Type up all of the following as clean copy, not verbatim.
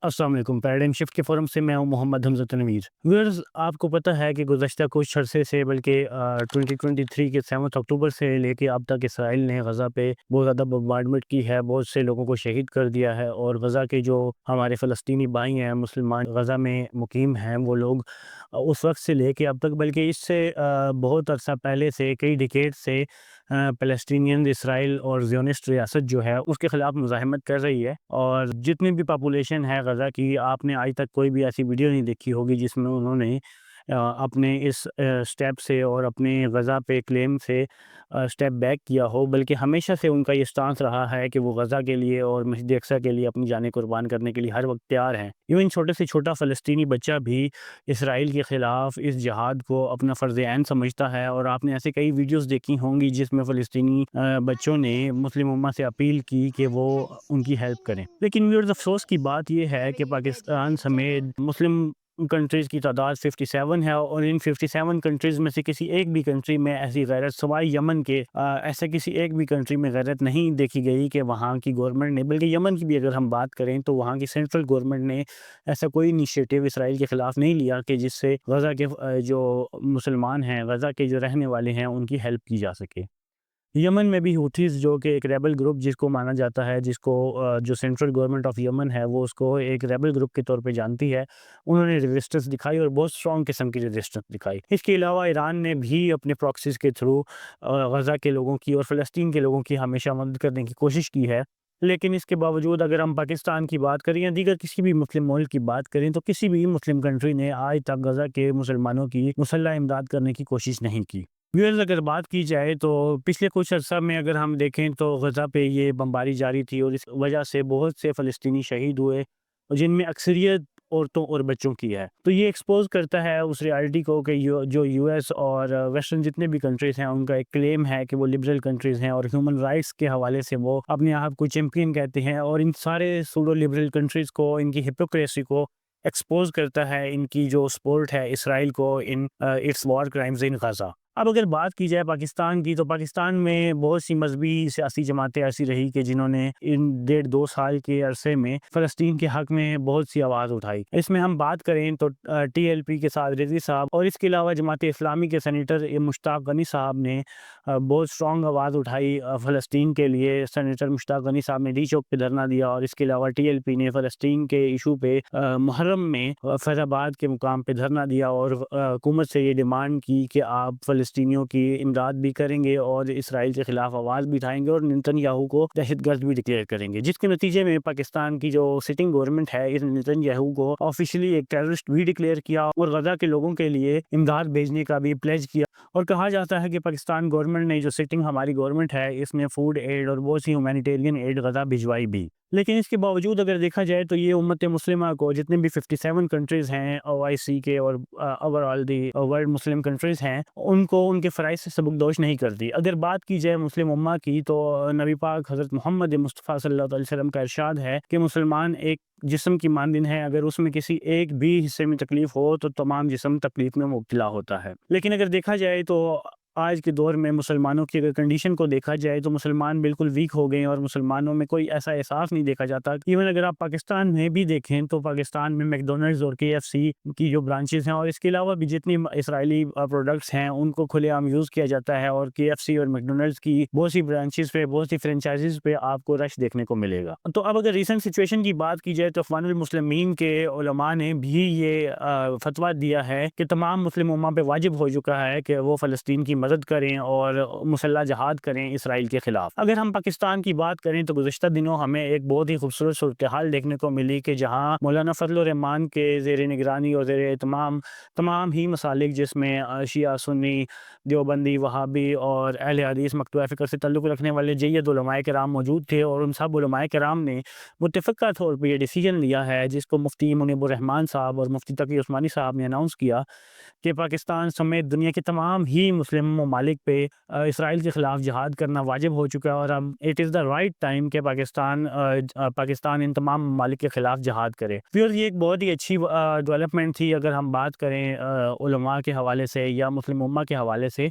السلام علیکم۔ Paradigm shift کے فورم سے میں ہوں محمد حمزہ تنویر۔ ویورز، آپ کو پتہ ہے کہ گزشتہ کچھ عرصے سے بلکہ 2023 کے 7 اکتوبر سے لے کے اب تک اسرائیل نے غزہ پہ بہت زیادہ بمبارڈمنٹ کی ہے، بہت سے لوگوں کو شہید کر دیا ہے، اور غزہ کے جو ہمارے فلسطینی بھائی ہیں، مسلمان غزہ میں مقیم ہیں، وہ لوگ اس وقت سے لے کے اب تک، بلکہ اس سے بہت عرصہ پہلے سے، کئی ڈیکیڈ سے پیلسٹینین اسرائیل اور زیونسٹ ریاست جو ہے اس کے خلاف مزاحمت کر رہی ہے۔ اور جتنی بھی پاپولیشن ہے غزہ کی، آپ نے آج تک کوئی بھی ایسی ویڈیو نہیں دیکھی ہوگی جس میں انہوں نے اپنے اس سٹیپ سے اور اپنے غزہ پہ کلیم سے سٹیپ بیک کیا ہو، بلکہ ہمیشہ سے ان کا یہ سٹانس رہا ہے کہ وہ غزہ کے لیے اور مسجد اقصیٰ کے لیے اپنی جانیں قربان کرنے کے لیے ہر وقت تیار ہیں۔ ایون چھوٹے سے چھوٹا فلسطینی بچہ بھی اسرائیل کے خلاف اس جہاد کو اپنا فرض عین سمجھتا ہے، اور آپ نے ایسے کئی ویڈیوز دیکھی ہوں گی جس میں فلسطینی بچوں نے مسلم امہ سے اپیل کی کہ وہ ان کی ہیلپ کریں۔ لیکن ویورز، افسوس کی بات یہ ہے کہ پاکستان سمیت مسلم کنٹریز کی تعداد 57 ہے، اور ان 57 کنٹریز میں سے کسی ایک بھی کنٹری میں ایسی غیرت سوائے یمن کے ایسے کسی ایک بھی کنٹری میں غیرت نہیں دیکھی گئی کہ وہاں کی گورنمنٹ نے، بلکہ یمن کی بھی اگر ہم بات کریں تو وہاں کی سینٹرل گورنمنٹ نے ایسا کوئی انیشیٹو اسرائیل کے خلاف نہیں لیا کہ جس سے غزہ کے جو مسلمان ہیں، غزہ کے جو رہنے والے ہیں، ان کی ہیلپ کی جا سکے۔ یمن میں بھی ہوتھیز، جو کہ ایک ریبل گروپ جس کو مانا جاتا ہے، جس کو جو سینٹرل گورنمنٹ آف یمن ہے وہ اس کو ایک ریبل گروپ کے طور پہ جانتی ہے، انہوں نے ریزسٹنس دکھائی اور بہت اسٹرانگ قسم کی ریزسٹنس دکھائی۔ اس کے علاوہ ایران نے بھی اپنے پراکسیز کے تھرو غزہ کے لوگوں کی اور فلسطین کے لوگوں کی ہمیشہ مدد کرنے کی کوشش کی ہے۔ لیکن اس کے باوجود اگر ہم پاکستان کی بات کریں یا دیگر کسی بھی مسلم ملک کی بات کریں تو کسی بھی مسلم کنٹری نے آج تک غزہ کے مسلمانوں کی مسلح امداد کرنے کی کوشش نہیں کی۔ ویورز، اگر بات کی جائے تو پچھلے کچھ عرصہ میں اگر ہم دیکھیں تو غزہ پہ یہ بمباری جاری تھی، اور اس وجہ سے بہت سے فلسطینی شہید ہوئے، جن میں اکثریت عورتوں اور بچوں کی ہے۔ تو یہ ایکسپوز کرتا ہے اس ریالٹی کو کہ جو یو ایس اور ویسٹرن جتنے بھی کنٹریز ہیں، ان کا ایک کلیم ہے کہ وہ لبرل کنٹریز ہیں، اور ہیومن رائٹس کے حوالے سے وہ اپنے آپ کو چیمپئن کہتے ہیں، اور ان سارے سوڈو لبرل کنٹریز کو، ان کی ہپوکریسی کو ایکسپوز کرتا ہے ان کی جو سپورٹ ہے اسرائیل کو in its war crimes in Gaza. اب اگر بات کی جائے پاکستان کی، تو پاکستان میں بہت سی مذہبی سیاسی جماعتیں ایسی رہی کہ جنہوں نے ان 1.5-2 سال کے عرصے میں فلسطین کے حق میں بہت سی آواز اٹھائی۔ اس میں ہم بات کریں تو ٹی ایل پی کے ساتھ رضوی صاحب، اور اس کے علاوہ جماعت اسلامی کے سینیٹر مشتاق غنی صاحب نے بہت اسٹرانگ آواز اٹھائی فلسطین کے لیے۔ سینیٹر مشتاق غنی صاحب نے ڈی چوک پہ دھرنا دیا، اور اس کے علاوہ ٹی ایل پی نے فلسطین کے ایشو پہ محرم میں فیض آباد کے مقام پہ دھرنا دیا، اور حکومت سے یہ ڈیمانڈ کی کہ آپ فلسطینیوں کی امداد بھی کریں گے اور اسرائیل کے خلاف آواز بھی اٹھائیں گے، اور نیتن یاہو کو دہشت گرد بھی ڈکلیئر کریں گے، جس کے نتیجے میں پاکستان کی جو سٹنگ گورنمنٹ ہے، اس نیتن یاہو کو آفیشلی ایک ٹیررسٹ بھی ڈکلیئر کیا، اور غزہ کے لوگوں کے لیے امداد بھیجنے کا بھی پلیج کیا۔ اور کہا جاتا ہے کہ پاکستان گورنمنٹ نے، جو سٹنگ ہماری گورنمنٹ ہے، اس نے فوڈ ایڈ اور بہت سی ہیومینیٹیرین ایڈ غزہ بھجوائی بھی۔ لیکن اس کے باوجود اگر دیکھا جائے تو یہ امت مسلمہ کو، جتنے بھی 57 کنٹریز ہیں OIC کے اور اوور آل دی ورلڈ مسلم کنٹریز ہیں، ان کو ان کے فرائض سے سبکدوش نہیں کرتی۔ اگر بات کی جائے مسلم امہ کی، تو نبی پاک حضرت محمد مصطفیٰ صلی اللہ علیہ وسلم کا ارشاد ہے کہ مسلمان ایک جسم کی مانند ہے، اگر اس میں کسی ایک بھی حصے میں تکلیف ہو تو تمام جسم تکلیف میں مبتلا ہوتا ہے۔ لیکن اگر دیکھا جائے تو آج کے دور میں مسلمانوں کی اگر کنڈیشن کو دیکھا جائے تو مسلمان بالکل ویک ہو گئے ہیں، اور مسلمانوں میں کوئی ایسا احساس نہیں دیکھا جاتا۔ ایون اگر آپ پاکستان میں بھی دیکھیں تو پاکستان میں میکڈونلڈز اور KFC کی جو برانچز ہیں، اور اس کے علاوہ بھی جتنی اسرائیلی پروڈکٹس ہیں، ان کو کھلے عام یوز کیا جاتا ہے، اور KFC اور میکڈونلڈز کی بہت سی برانچز پہ، بہت سی فرینچائزز پہ آپ کو رش دیکھنے کو ملے گا۔ تو اب اگر ریسنٹ سچویشن کی بات کی جائے تو اخوان المسلمین کے علماء نے بھی یہ فتویٰ دیا ہے کہ تمام مسلم امہ پہ واجب ہو چکا ہے کہ وہ فلسطین کی مدد کریں اور مسلح جہاد کریں اسرائیل کے خلاف۔ اگر ہم پاکستان کی بات کریں تو گزشتہ دنوں ہمیں ایک بہت ہی خوبصورت صورتحال دیکھنے کو ملی کہ جہاں مولانا فضل الرحمان کے زیر نگرانی اور زیر اہتمام تمام ہی مسالک، جس میں شیعہ، سنی، دیوبندی، وہابی اور اہل حدیث مقطوع فکر سے تعلق رکھنے والے جید علماء کرام موجود تھے، اور ان سب علماء کرام نے متفقہ طور پہ یہ ڈیسیجن لیا ہے، جس کو مفتی منیب الرحمان صاحب اور مفتی تقی عثمانی صاحب نے اناؤنس کیا کہ پاکستان سمیت دنیا کے تمام ہی مسلم ممالک پہ اسرائیل کے خلاف جہاد کرنا واجب ہو چکا ہے، اور اب it is the right time کہ پاکستان ان تمام ممالک کے خلاف جہاد کرے۔ پھر یہ ایک بہت ہی اچھی ڈیولپمنٹ تھی اگر ہم بات کریں علماء کے حوالے سے یا مسلم امہ کے حوالے سے۔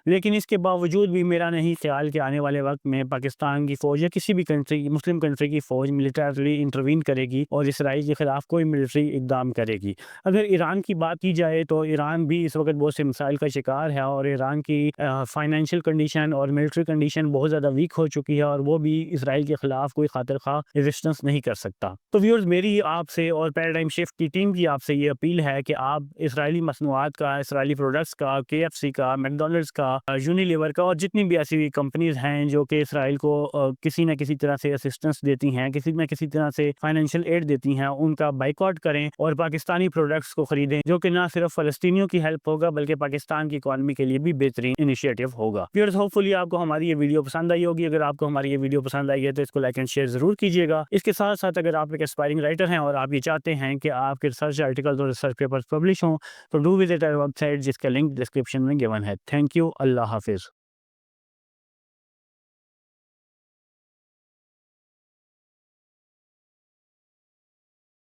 لیکن اس کے باوجود بھی میرا نہیں خیال کہ آنے والے وقت میں پاکستان کی فوج یا کسی بھی کنٹری مسلم کنٹری کی فوج ملیٹریلی انٹروین کرے گی اور اسرائیل کے خلاف کوئی ملٹری اقدام کرے گی۔ اگر ایران کی بات کی جائے تو ایران بھی اس وقت بہت سے مسائل کا شکار ہے، اور ایران کی فائنینشیل کنڈیشن اور ملٹری کنڈیشن بہت زیادہ ویک ہو چکی ہے، اور وہ بھی اسرائیل کے خلاف کوئی خاطر خواہ ریزسٹنس نہیں کر سکتا۔ تو ویورز، میری آپ سے اور پیراڈائم شفٹ کی ٹیم کی آپ سے یہ اپیل ہے کہ آپ اسرائیلی مصنوعات کا، اسرائیلی پروڈکٹس کا، KFC کا، میکڈونلڈس کا، یونیلیور کا اور جتنی بھی ایسی کمپنیز ہیں جو کہ اسرائیل کو کسی نہ کسی طرح سے اسسٹنس دیتی ہیں، کسی نہ کسی طرح سے فائنینشیل ایڈ دیتی ہیں، ان کا بائیکاٹ کریں اور پاکستانی پروڈکٹس کو خریدیں، جو کہ نہ صرف فلسطینیوں کی ہیلپ ہوگا بلکہ پاکستان کی اکانومی کے لیے بھی بہترین انیشیٹو ہوگا۔ ویورز، ہوپ فلی آپ کو ہماری یہ ویڈیو پسند آئی ہوگی۔ اگر آپ کو ہماری یہ ویڈیو پسند آئی ہے تو اس کو لائک اینڈ شیئر ضرور کیجیے گا۔ اس کے ساتھ ساتھ اگر آپ ایک اسپائرنگ رائٹر ہیں اور آپ یہ چاہتے ہیں کہ آپ کے ریسرچ آرٹیکلز اور ریسرچ پیپرز پبلش ہوں تو ڈو وزٹ آور ویب سائٹ، جس کا لنک ڈسکرپشن میں گیون ہے۔ تھینک یو، اللہ حافظ۔